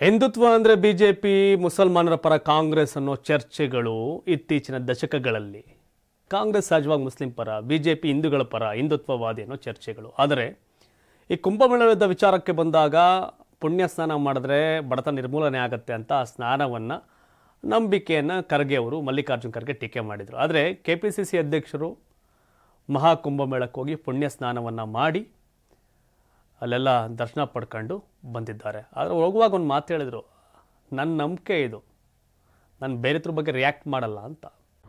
ಹಿಂದುತ್ವ ಅಂದರೆ ಬಿಜೆಪಿ, ಮುಸಲ್ಮಾನರ ಪರ ಕಾಂಗ್ರೆಸ್ ಅನ್ನೋ ಚರ್ಚೆಗಳು ಇತ್ತೀಚಿನ ದಶಕಗಳಲ್ಲಿ ಕಾಂಗ್ರೆಸ್ ಸಹಜವಾಗಿ ಮುಸ್ಲಿಂ ಪರ, ಬಿಜೆಪಿ ಹಿಂದೂಗಳ ಪರ, ಹಿಂದುತ್ವವಾದಿ ಅನ್ನೋ ಚರ್ಚೆಗಳು. ಆದರೆ ಈ ಕುಂಭಮೇಳದ ವಿಚಾರಕ್ಕೆ ಬಂದಾಗ ಪುಣ್ಯ ಸ್ನಾನ ಮಾಡಿದ್ರೆ ಬಡತನ ನಿರ್ಮೂಲನೆ ಆಗುತ್ತೆ ಅಂತ ಆ ಸ್ನಾನವನ್ನು ನಂಬಿಕೆಯನ್ನು ಖರ್ಗೆ ಅವರು ಮಲ್ಲಿಕಾರ್ಜುನ್ ಖರ್ಗೆ ಟೀಕೆ ಮಾಡಿದರು. ಆದರೆ KPCC ಅಧ್ಯಕ್ಷರು ಮಹಾಕುಂಭಮೇಳಕ್ಕೆ ಹೋಗಿ ಪುಣ್ಯ ಸ್ನಾನವನ್ನು ಮಾಡಿ ಅಲ್ಲೆಲ್ಲ ದರ್ಶನ ಪಡ್ಕೊಂಡು ಬಂದಿದ್ದಾರೆ. ಆದರೆ ಹೋಗುವಾಗ ಒಂದು ಮಾತು ಹೇಳಿದರು, ನನ್ನ ನಂಬಿಕೆ ಇದು, ನಾನು ಬೇರೆದ್ರ ಬಗ್ಗೆ ರಿಯಾಕ್ಟ್ ಮಾಡಲ್ಲ ಅಂತ.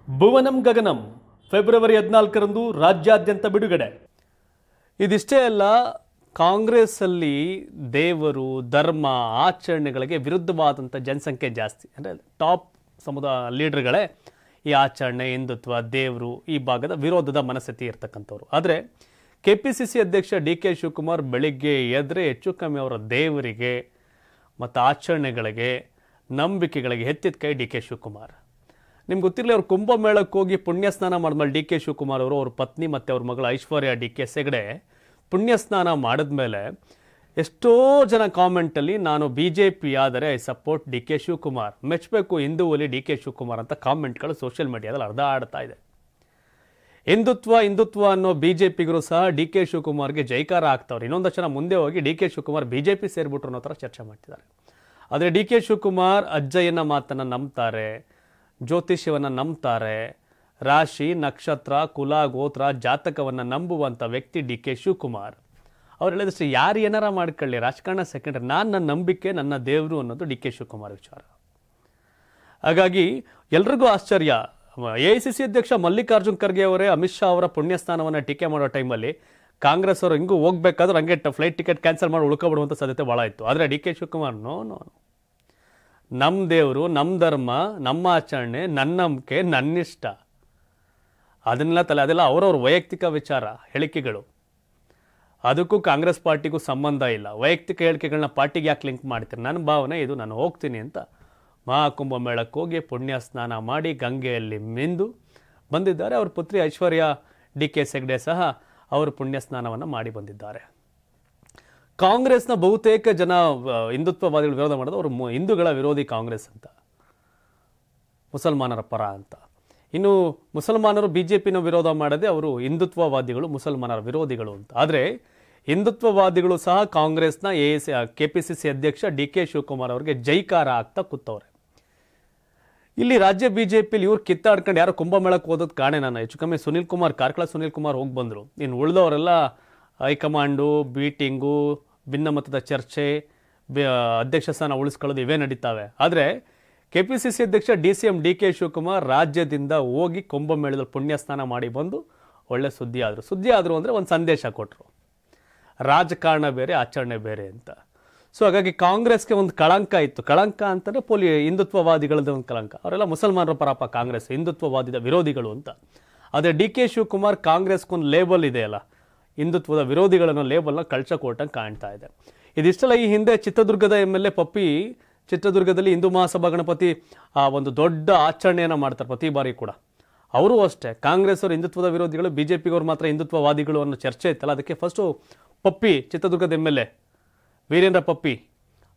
ಭುವನಂ ಗಗನಂ ಫೆಬ್ರವರಿ 14ರಂದು ರಾಜ್ಯಾದ್ಯಂತ ಬಿಡುಗಡೆ. ಇದಿಷ್ಟೇ ಅಲ್ಲ, ಕಾಂಗ್ರೆಸ್ಸಲ್ಲಿ ದೇವರು, ಧರ್ಮ, ಆಚರಣೆಗಳಿಗೆ ವಿರುದ್ಧವಾದಂಥ ಜನಸಂಖ್ಯೆ ಜಾಸ್ತಿ. ಅಂದರೆ ಟಾಪ್ ಲೀಡರ್ಗಳೇ ಈ ಆಚರಣೆ, ಹಿಂದುತ್ವ, ದೇವರು ಈ ಭಾಗದ ವಿರೋಧದ ಮನಸ್ಥಿತಿ ಇರ್ತಕ್ಕಂಥವ್ರು. ಆದರೆ KPCC ಅಧ್ಯಕ್ಷ DK ಶಿವಕುಮಾರ್ ಬೆಳಿಗ್ಗೆ ಎದ್ರೆ ಹೆಚ್ಚು ಕಮ್ಮಿ ಅವರ ದೇವರಿಗೆ ಮತ್ತು ಆಚರಣೆಗಳಿಗೆ, ನಂಬಿಕೆಗಳಿಗೆ ಎತ್ತಿದ ಕೈ DK ಶಿವಕುಮಾರ್. ನಿಮ್ಗೆ ಗೊತ್ತಿರಲಿ, ಅವ್ರು ಕುಂಭಮೇಳಕ್ಕೆ ಹೋಗಿ ಪುಣ್ಯ ಸ್ನಾನ ಮಾಡಿದ್ಮೇಲೆ DK ಶಿವಕುಮಾರ್ ಅವರು, ಅವ್ರ ಪತ್ನಿ ಮತ್ತು ಅವ್ರ ಮಗಳು ಐಶ್ವರ್ಯ DK ಹೆಗಡೆ ಪುಣ್ಯ ಸ್ನಾನ ಮಾಡಿದ್ಮೇಲೆ ಎಷ್ಟೋ ಜನ ಕಾಮೆಂಟಲ್ಲಿ ನಾನು BJP ಆದರೆ ಐ ಸಪೋರ್ಟ್ DK ಶಿವಕುಮಾರ್, ಮೆಚ್ಚಬೇಕು ಹಿಂದೂವಲ್ಲಿ DK ಶಿವಕುಮಾರ್ ಅಂತ ಕಾಮೆಂಟ್ಗಳು ಸೋಷಿಯಲ್ ಮೀಡಿಯಾದಲ್ಲಿ ಹರಿದಾಡ್ತಾ ಇದೆ. ಹಿಂದುತ್ವ ಅನ್ನೋ BJPಗರು ಸಹ DK ಶಿವಕುಮಾರ್ಗೆ ಜೈಕಾರ ಆಗ್ತಾವ್ರು. ಇನ್ನೊಂದಷ್ಟು ಜನ ಮುಂದೆ ಹೋಗಿ DK ಶಿವಕುಮಾರ್ BJP ಸೇರಿಬಿಟ್ರು ಅನ್ನೋ ಥರ ಚರ್ಚೆ ಮಾಡ್ತಿದ್ದಾರೆ. ಆದರೆ DK ಶಿವಕುಮಾರ್ ಅಜ್ಜಯ್ಯನ ಮಾತನ್ನು ನಂಬ್ತಾರೆ, ಜ್ಯೋತಿಷ್ಯವನ್ನು ನಂಬ್ತಾರೆ, ರಾಶಿ, ನಕ್ಷತ್ರ, ಕುಲ, ಗೋತ್ರ, ಜಾತಕವನ್ನು ನಂಬುವಂಥ ವ್ಯಕ್ತಿ DK ಶಿವಕುಮಾರ್. ಅವ್ರು ಹೇಳಿದಷ್ಟು ಯಾರು ಏನಾರ ಮಾಡ್ಕೊಳ್ಳಿ, ರಾಜಕಾರಣ ಸೆಕೆಂಡ್ರಿ, ನನ್ನ ನಂಬಿಕೆ, ನನ್ನ ದೇವರು ಅನ್ನೋದು DK ಶಿವಕುಮಾರ್ ವಿಚಾರ. ಹಾಗಾಗಿ ಎಲ್ರಿಗೂ ಆಶ್ಚರ್ಯ. AICC ಅಧ್ಯಕ್ಷ ಮಲ್ಲಿಕಾರ್ಜುನ್ ಖರ್ಗೆ ಅವರೇ ಅಮಿತ್ ಶಾ ಅವರ ಪುಣ್ಯಸ್ಥಾನವನ್ನು ಟೀಕೆ ಮಾಡೋ ಟೈಮಲ್ಲಿ ಕಾಂಗ್ರೆಸ್ ಅವರು ಹಿಂಗೂ ಹೋಗ್ಬೇಕಾದ್ರೆ ಹಂಗೆ ಫ್ಲೈಟ್ ಟಿಕೆಟ್ ಕ್ಯಾನ್ಸಲ್ ಮಾಡಿ ಉಳ್ಕೊಬಿಡುವಂಥ ಸಾಧ್ಯತೆ ಭಾಳ ಇತ್ತು. ಆದರೆ DK ಶಿವಕುಮಾರ್ ನೋ, ನಮ್ಮ ದೇವರು, ನಮ್ಮ ಧರ್ಮ, ನಮ್ಮ ಆಚರಣೆ, ನನ್ನ ನಂಬಿಕೆ, ನನ್ನಿಷ್ಟ, ಅದೆಲ್ಲ ಅವರವ್ರ ವೈಯಕ್ತಿಕ ವಿಚಾರ, ಹೇಳಿಕೆಗಳು. ಅದಕ್ಕೂ ಕಾಂಗ್ರೆಸ್ ಪಾರ್ಟಿಗೂ ಸಂಬಂಧ ಇಲ್ಲ. ವೈಯಕ್ತಿಕ ಹೇಳಿಕೆಗಳನ್ನ ಪಾರ್ಟಿಗೆ ಯಾಕೆ ಲಿಂಕ್ ಮಾಡ್ತೀರಿ? ನನ್ನ ಭಾವನೆ ಇದು, ನಾನು ಹೋಗ್ತೀನಿ ಅಂತ ಮಹಾಕುಂಭಮೇಳಕ್ಕೆ ಹೋಗಿ ಪುಣ್ಯ ಸ್ನಾನ ಮಾಡಿ ಗಂಗೆಯಲ್ಲಿ ಮಿಂದು ಬಂದಿದ್ದಾರೆ. ಅವ್ರ ಪುತ್ರಿ ಐಶ್ವರ್ಯ DK ಹೆಗಡೆ ಸಹ ಅವರು ಪುಣ್ಯ ಸ್ನಾನವನ್ನು ಮಾಡಿ ಬಂದಿದ್ದಾರೆ. ಕಾಂಗ್ರೆಸ್ನ ಬಹುತೇಕ ಜನ ಹಿಂದುತ್ವವಾದಿಗಳು ವಿರೋಧ ಮಾಡೋದು ಅವರು ಹಿಂದೂಗಳ ವಿರೋಧಿ ಕಾಂಗ್ರೆಸ್ ಅಂತ, ಮುಸಲ್ಮಾನರ ಪರ ಅಂತ. ಇನ್ನು ಮುಸಲ್ಮಾನರು BJPನ ವಿರೋಧ ಮಾಡದೆ ಅವರು ಹಿಂದುತ್ವವಾದಿಗಳು, ಮುಸಲ್ಮಾನರ ವಿರೋಧಿಗಳು ಅಂತ. ಆದರೆ ಹಿಂದುತ್ವವಾದಿಗಳು ಸಹ ಕಾಂಗ್ರೆಸ್ನ KPCC ಅಧ್ಯಕ್ಷ DK ಶಿವಕುಮಾರ್ ಅವರಿಗೆ ಜೈಕಾರ ಆಗ್ತಾ ಕೂತವ್ರೆ. ಇಲ್ಲಿ ರಾಜ್ಯ BJPಲಿ ಇವ್ರು ಕಿತ್ತಾಡ್ಕೊಂಡು ಯಾರೋ ಕುಂಭಮೇಳಕ್ಕೆ ಓದೋದು ಕಾಣೆ. ನಾನು ಹೆಚ್ಚು ಕಮ್ಮಿ ಕಾರ್ಕಳ ಸುನೀಲ್ ಕುಮಾರ್ ಹೋಗಿ ಬಂದರು. ಇನ್ನು ಉಳಿದವರೆಲ್ಲ ಹೈಕಮಾಂಡು, ಮೀಟಿಂಗು, ಭಿನ್ನಮತದ ಚರ್ಚೆ, ಅಧ್ಯಕ್ಷ ಸ್ಥಾನ ಉಳಿಸ್ಕೊಳ್ಳೋದು ಇವೇ ನಡೀತಾವೆ. ಆದರೆ KPCC ಅಧ್ಯಕ್ಷ DCM DK ಶಿವಕುಮಾರ್ ರಾಜ್ಯದಿಂದ ಹೋಗಿ ಕುಂಭಮೇಳದಲ್ಲಿ ಪುಣ್ಯ ಸ್ನಾನ ಮಾಡಿ ಬಂದು ಒಳ್ಳೆ ಸುದ್ದಿ ಆದರು ಅಂದರೆ ಒಂದು ಸಂದೇಶ ಕೊಟ್ಟರು, ರಾಜಕಾರಣ ಬೇರೆ, ಆಚರಣೆ ಬೇರೆ ಅಂತ. ಸೊ ಹಾಗಾಗಿ ಕಾಂಗ್ರೆಸ್ಗೆ ಒಂದು ಕಳಂಕ ಇತ್ತು. ಕಳಂಕ ಅಂತಂದರೆ ಹಿಂದುತ್ವವಾದಿಗಳದ್ದು ಒಂದು ಕಳಂಕ. ಅವರೆಲ್ಲ ಮುಸಲ್ಮಾನರ ಪರಪ್ಪ ಕಾಂಗ್ರೆಸ್, ಹಿಂದುತ್ವವಾದಿದ ವಿರೋಧಿಗಳು ಅಂತ. ಆದರೆ DK ಶಿವಕುಮಾರ್ ಕಾಂಗ್ರೆಸ್ಗೊಂದು ಲೇಬಲ್ ಇದೆಯಲ್ಲ, ಹಿಂದುತ್ವದ ವಿರೋಧಿಗಳನ್ನೋ ಲೇಬಲ್ನ ಕಳ್ಚಕೊಟ್ಟಂಗೆ ಕಾಣ್ತಾ ಇದೆ. ಇದಿಷ್ಟಲ್ಲ, ಈ ಹಿಂದೆ ಚಿತ್ರದುರ್ಗದ MLA ಪಪ್ಪಿ ಚಿತ್ರದುರ್ಗದಲ್ಲಿ ಹಿಂದೂ ಮಹಾಸಭಾ ಗಣಪತಿ ಒಂದು ದೊಡ್ಡ ಆಚರಣೆಯನ್ನು ಮಾಡ್ತಾರೆ ಪ್ರತಿ ಬಾರಿ ಕೂಡ. ಅವರು ಅಷ್ಟೇ ಕಾಂಗ್ರೆಸ್ ಅವರು ಹಿಂದುತ್ವದ ವಿರೋಧಿಗಳು, BJPಗವ್ರು ಮಾತ್ರ ಹಿಂದುತ್ವವಾದಿಗಳು ಅನ್ನೋ ಚರ್ಚೆ ಇತ್ತಲ್ಲ, ಅದಕ್ಕೆ ಫಸ್ಟು ಪಪ್ಪಿ ಚಿತ್ರದುರ್ಗದ MLA ವೀರೇಂದ್ರ ಪಪ್ಪಿ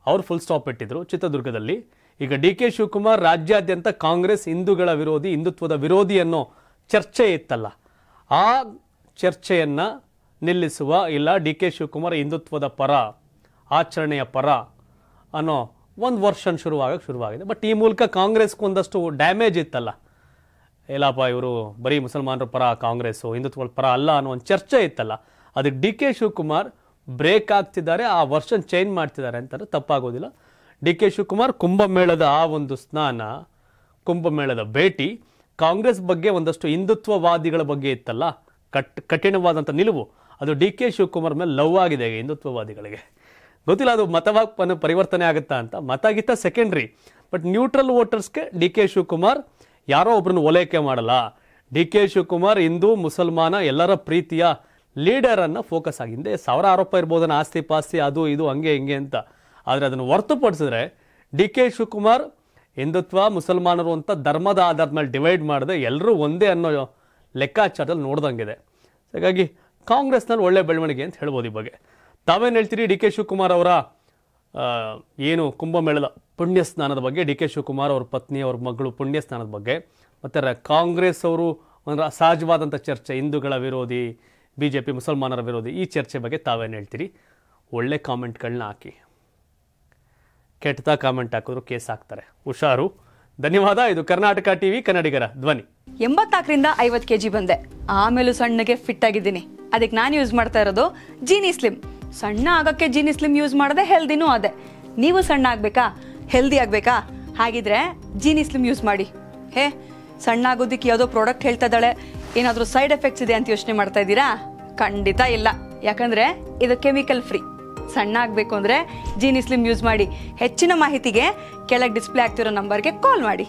ಅವರು ಫುಲ್ ಸ್ಟಾಪ್ ಇಟ್ಟಿದ್ರು ಚಿತ್ರದುರ್ಗದಲ್ಲಿ. ಈಗ DK ಶಿವಕುಮಾರ್ ರಾಜ್ಯಾದ್ಯಂತ ಕಾಂಗ್ರೆಸ್ ಹಿಂದೂಗಳ ವಿರೋಧಿ, ಹಿಂದುತ್ವದ ವಿರೋಧಿ ಅನ್ನೋ ಚರ್ಚೆ ಇತ್ತಲ್ಲ, ಆ ಚರ್ಚೆಯನ್ನು ನಿಲ್ಲಿಸುವ, ಇಲ್ಲ DK ಶಿವಕುಮಾರ್ ಹಿಂದುತ್ವದ ಪರ, ಆಚರಣೆಯ ಪರ ಅನ್ನೋ ಒಂದು ವರ್ಷನ್ ಶುರುವಾಗಿದೆ. ಬಟ್ ಈ ಮೂಲಕ ಕಾಂಗ್ರೆಸ್ಗೆ ಒಂದಷ್ಟು ಡ್ಯಾಮೇಜ್ ಇತ್ತಲ್ಲ, ಇಲ್ಲಪ್ಪ ಇವರು ಬರೀ ಮುಸಲ್ಮಾನರ ಪರ ಕಾಂಗ್ರೆಸ್ಸು, ಹಿಂದುತ್ವದ ಪರ ಅಲ್ಲ ಅನ್ನೋ ಒಂದು ಚರ್ಚೆ ಇತ್ತಲ್ಲ, ಅದಕ್ಕೆ DK ಶಿವಕುಮಾರ್ ಬ್ರೇಕ್ ಆಗ್ತಿದ್ದಾರೆ, ಆ ವರ್ಷನ್ ಚೇಂಜ್ ಮಾಡ್ತಿದ್ದಾರೆ ಅಂತಂದ್ರೆ ತಪ್ಪಾಗೋದಿಲ್ಲ. DK ಶಿವಕುಮಾರ್ ಕುಂಭಮೇಳದ ಆ ಒಂದು ಸ್ನಾನ, ಕುಂಭಮೇಳದ ಭೇಟಿ ಕಾಂಗ್ರೆಸ್ ಬಗ್ಗೆ ಒಂದಷ್ಟು ಹಿಂದುತ್ವವಾದಿಗಳ ಬಗ್ಗೆ ಇತ್ತಲ್ಲ, ಕಠಿಣವಾದಂಥ ನಿಲುವು, ಅದು DK ಶಿವಕುಮಾರ್ ಮೇಲೆ ಲವ್ ಆಗಿದೆ ಹಿಂದುತ್ವವಾದಿಗಳಿಗೆ. ಗೊತ್ತಿಲ್ಲ ಅದು ಮತವಾಗಿ ಪರಿವರ್ತನೆ ಆಗುತ್ತಾ ಅಂತ. ಮತಗಿತ್ತ ಸೆಕೆಂಡ್ರಿ, ಬಟ್ ನ್ಯೂಟ್ರಲ್ ವೋಟರ್ಸ್ಗೆ DK ಶಿವಕುಮಾರ್ ಯಾರೋ ಒಬ್ರನ್ನ ಓಲೈಕೆ ಮಾಡಲ್ಲ. DK ಶಿವಕುಮಾರ್ ಹಿಂದೂ, ಮುಸಲ್ಮಾನ ಎಲ್ಲರ ಪ್ರೀತಿಯ ಲೀಡರನ್ನು ಫೋಕಸ್ ಆಗಿ, ಹಿಂದೆ ಸಾವಿರ ಆರೋಪ ಇರ್ಬೋದನ್ನ, ಆಸ್ತಿ ಪಾಸ್ತಿ ಅದು ಇದು ಹಂಗೆ ಹಿಂಗೆ ಅಂತ. ಆದರೆ ಅದನ್ನು ಹೊರತುಪಡಿಸಿದ್ರೆ DK ಶಿವಕುಮಾರ್ ಹಿಂದುತ್ವ, ಮುಸಲ್ಮಾನರು ಅಂತ ಧರ್ಮದ ಆಧಾರದ ಮೇಲೆ ಡಿವೈಡ್ ಮಾಡದೆ ಎಲ್ಲರೂ ಒಂದೇ ಅನ್ನೋ ಲೆಕ್ಕಾಚಾರದಲ್ಲಿ ನೋಡ್ದಂಗಿದೆ. ಹಾಗಾಗಿ ಕಾಂಗ್ರೆಸ್ನಲ್ಲಿ ಒಳ್ಳೆ ಬೆಳವಣಿಗೆ ಅಂತ ಹೇಳ್ಬೋದು. ಈ ಬಗ್ಗೆ ತಾವೇನು ಹೇಳ್ತೀರಿ? DK ಶಿವಕುಮಾರ್ ಅವರ ಏನು ಕುಂಭಮೇಳದ ಪುಣ್ಯ ಸ್ನಾನದ ಬಗ್ಗೆ ಡಿ ಕೆ ಶಿವಕುಮಾರ್ ಅವ್ರ ಪತ್ನಿ ಅವ್ರ ಮಗಳು ಪುಣ್ಯ ಸ್ನಾನದ ಬಗ್ಗೆ ಮತ್ತು ಕಾಂಗ್ರೆಸ್ ಅವರು ಒಂದು ಸಹಜವಾದಂಥ ಚರ್ಚೆ, ಹಿಂದೂಗಳ ವಿರೋಧಿ, BJP ಮುಸಲ್ಮಾನರ ವಿರೋಧಿ, ಈ ಚರ್ಚೆ ಬಗ್ಗೆ ತಾವೇನು ಹೇಳ್ತೀರಿ? ಒಳ್ಳೆ ಕಾಮೆಂಟ್ಗಳನ್ನ ಹಾಕಿ. ಕೆಟ್ಟದ ಕಾಮೆಂಟ್ ಹಾಕಿದ್ರು ಕೇಸ್ ಹಾಕ್ತಾರೆ, ಹುಷಾರು. ಧನ್ಯವಾದ. ಇದು ಕರ್ನಾಟಕ ಟಿವಿ, ಕನ್ನಡಿಗರ ಧ್ವನಿ. 84ರಿಂದ 50 kg ಬಂದೆ, ಆಮೇಲೂ ಸಣ್ಣಗೆ ಫಿಟ್ ಆಗಿದ್ದೀನಿ. ಅದಕ್ಕೆ ನಾನು ಯೂಸ್ ಮಾಡ್ತಾ ಇರೋದು ಜೀನಿ ಸ್ಲಿಮ್. ಸಣ್ಣ ಆಗಕ್ಕೆ ಜೀನಿ ಸ್ಲಿಮ್ ಯೂಸ್ ಮಾಡಿದೆ, ಹೆಲ್ದಿನೂ ಅದೇ. ನೀವು ಸಣ್ಣ ಆಗಬೇಕಾ, ಹೆಲ್ದಿ ಆಗಬೇಕಾ? ಹಾಗಿದ್ರೆ ಜೀನಿ ಸ್ಲಿಮ್ ಯೂಸ್ ಮಾಡಿ. ಸಣ್ಣ ಆಗೋದಕ್ಕೆ ಯಾವುದೋ ಪ್ರಾಡಕ್ಟ್ ಹೇಳ್ತಾ ಇದ್ದಾಳೆ, ಏನಾದರೂ ಸೈಡ್ ಎಫೆಕ್ಟ್ಸ್ ಇದೆ ಅಂತ ಯೋಚನೆ ಮಾಡ್ತಾ ಇದ್ದೀರಾ? ಖಂಡಿತ ಇಲ್ಲ, ಯಾಕಂದ್ರೆ ಇದು ಕೆಮಿಕಲ್ ಫ್ರೀ. ಸಣ್ಣ ಆಗಬೇಕು ಅಂದರೆ ಜೀನಿ ಸ್ಲಿಮ್ ಯೂಸ್ ಮಾಡಿ. ಹೆಚ್ಚಿನ ಮಾಹಿತಿಗೆ ಕೆಳಗೆ ಡಿಸ್ಪ್ಲೇ ಆಗ್ತಿರೋ ನಂಬರ್ಗೆ ಕಾಲ್ ಮಾಡಿ.